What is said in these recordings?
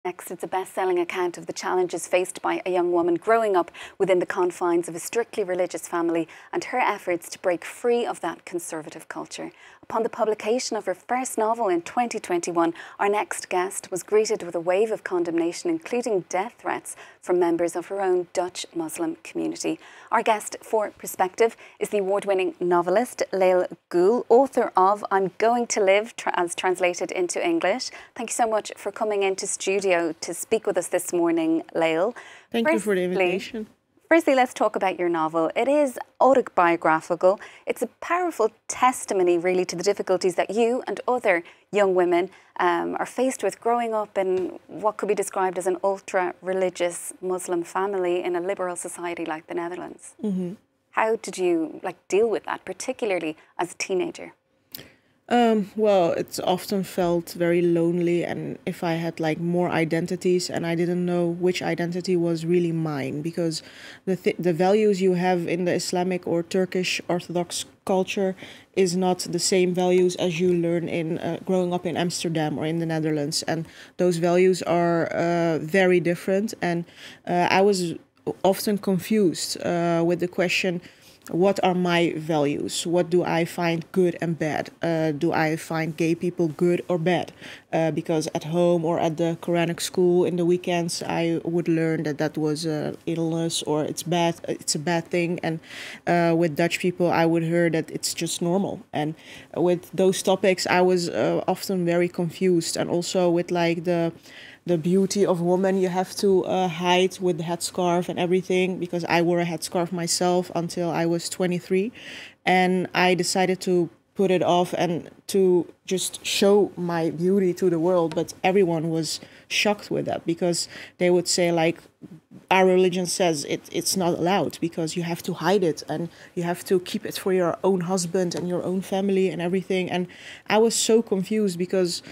Next, it's a best-selling account of the challenges faced by a young woman growing up within the confines of a strictly religious family and her efforts to break free of that conservative culture. Upon the publication of her first novel in 2021, our next guest was greeted with a wave of condemnation, including death threats from members of her own Dutch Muslim community. Our guest for Perspective is the award-winning novelist Lale Gül, author of I'm Going to Live, as translated into English. Thank you so much for coming into studio to speak with us this morning, Lale. Thank you for the invitation. Firstly, let's talk about your novel. It is autobiographical. It's a powerful testimony, really, to the difficulties that you and other young women are faced with growing up in what could be described as an ultra-religious Muslim family in a liberal society like the Netherlands. Mm-hmm. How did you deal with that, particularly as a teenager? Well, it's often felt very lonely, and if I had more identities and I didn't know which identity was really mine, because the values you have in the Islamic or Turkish Orthodox culture is not the same values as you learn in growing up in Amsterdam or in the Netherlands, and those values are very different. And I was often confused with the question, what are my values? What do I find good and bad? Do I find gay people good or bad? Because at home or at the Quranic school in the weekends, I would learn that that was illness or it's bad. It's a bad thing. And with Dutch people, I would hear that it's just normal. And with those topics, I was often very confused. And also with the beauty of woman, you have to hide with the headscarf and everything, because I wore a headscarf myself until I was 23, and I decided to put it off and to just show my beauty to the world. But everyone was shocked with that, because they would say our religion says it's not allowed because you have to hide it and you have to keep it for your own husband and your own family and everything. And I was so confused, because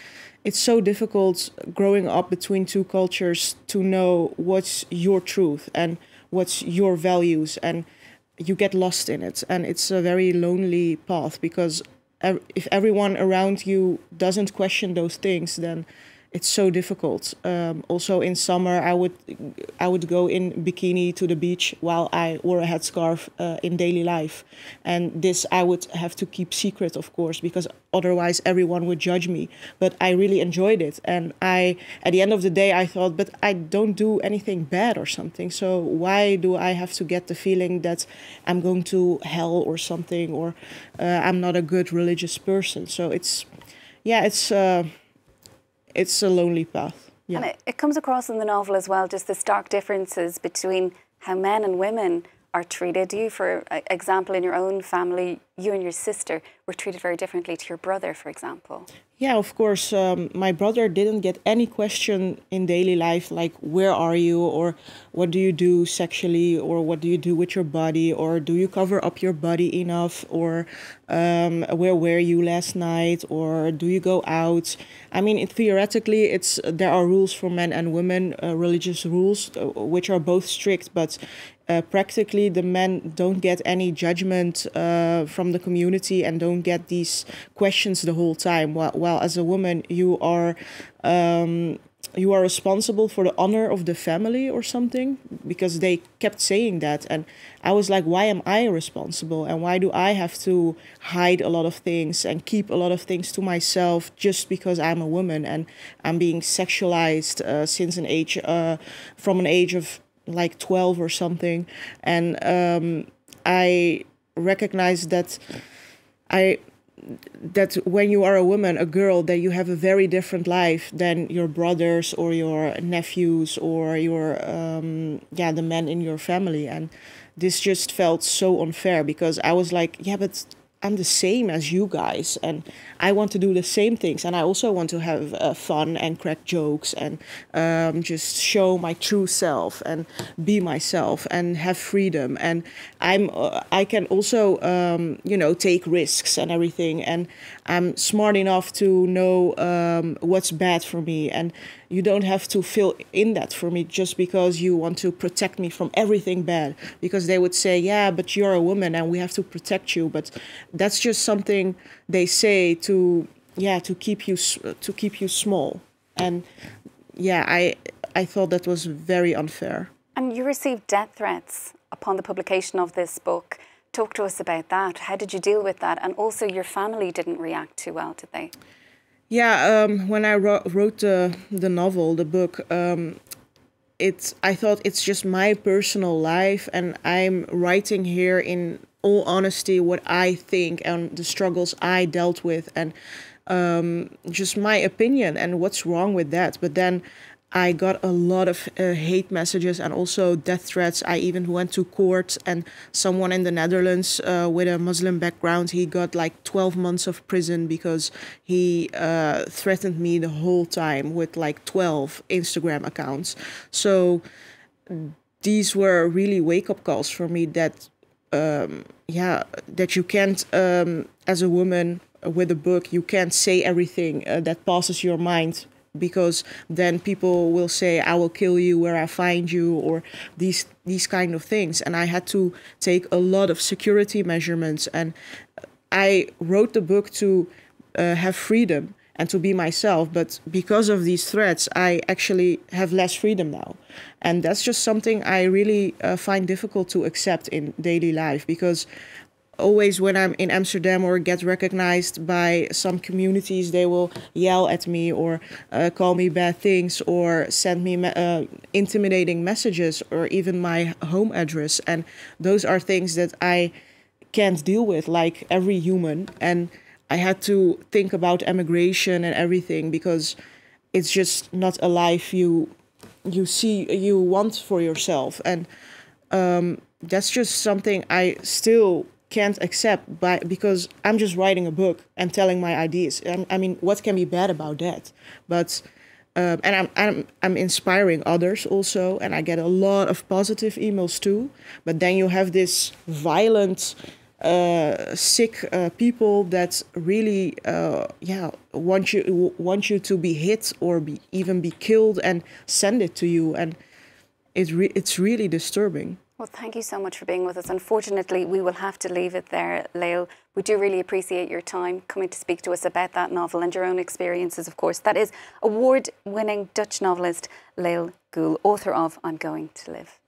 it's so difficult growing up between two cultures to know what's your truth and what's your values, and you get lost in it. And it's a very lonely path, because if everyone around you doesn't question those things, then it's so difficult. Also in summer, I would go in bikini to the beach while I wore a headscarf in daily life. And this I would have to keep secret, of course, because otherwise everyone would judge me. But I really enjoyed it. And at the end of the day, I thought, but I don't do anything bad or something. So why do I have to get the feeling that I'm going to hell or something, or I'm not a good religious person? So it's a lonely path. Yeah. And it comes across in the novel as well, just the stark differences between how men and women are treated. You, for example, in your own family, you and your sister were treated very differently to your brother, for example. Yeah, of course. My brother didn't get any question in daily life, like where are you, or what do you do sexually, or what do you do with your body, or do you cover up your body enough, or where were you last night, or do you go out? I mean, theoretically, there are rules for men and women, religious rules, which are both strict, but practically the men don't get any judgment from the community and don't get these questions the whole time. While as a woman, you are responsible for the honor of the family or something, because they kept saying that. And I was like, why am I responsible? And why do I have to hide a lot of things and keep a lot of things to myself just because I'm a woman and I'm being sexualized since from an age of 12 or something. And I recognize that when you are a woman, a girl, that you have a very different life than your brothers or your nephews or your the men in your family. And this just felt so unfair, because I was like, yeah, but I'm the same as you guys, and I want to do the same things, and I also want to have fun and crack jokes and just show my true self and be myself and have freedom. And I can also take risks and everything, and I'm smart enough to know what's bad for me, and you don't have to fill in that for me just because you want to protect me from everything bad, because they would say, yeah, but you're a woman and we have to protect you. But that's just something they say to keep you small. And yeah, I thought that was very unfair. And you received death threats upon the publication of this book. Talk to us about that. How did you deal with that? And also, your family didn't react too well, did they? Yeah, when I wrote the novel, the book, I thought it's just my personal life, and I'm writing here in all honesty what I think and the struggles I dealt with, and just my opinion and what's wrong with that. But then I got a lot of hate messages and also death threats. I even went to court, and someone in the Netherlands with a Muslim background, he got like 12 months of prison because he threatened me the whole time with like 12 Instagram accounts. So these were really wake-up calls for me that, yeah, that you can't, as a woman with a book, you can't say everything that passes your mind, because then people will say, I will kill you where I find you, or these kind of things. And I had to take a lot of security measurements. And I wrote the book to have freedom and to be myself. But because of these threats, I actually have less freedom now. And that's just something I really find difficult to accept in daily life, because always when I'm in Amsterdam or get recognized by some communities, they will yell at me or call me bad things or send me intimidating messages or even my home address. And those are things that I can't deal with, like every human. And I had to think about emigration and everything, because it's just not a life you want for yourself. And that's just something I still can't accept, because I'm just writing a book and telling my ideas. I mean, what can be bad about that? But and I'm inspiring others also, and I get a lot of positive emails too. But then you have this violent, sick people that really want you to be hit or even be killed and send it to you, and it's really disturbing. Well, thank you so much for being with us. Unfortunately, we will have to leave it there, Lale. We do really appreciate your time coming to speak to us about that novel and your own experiences, of course. That is award-winning Dutch novelist Lale Gül, author of I'm Going to Live.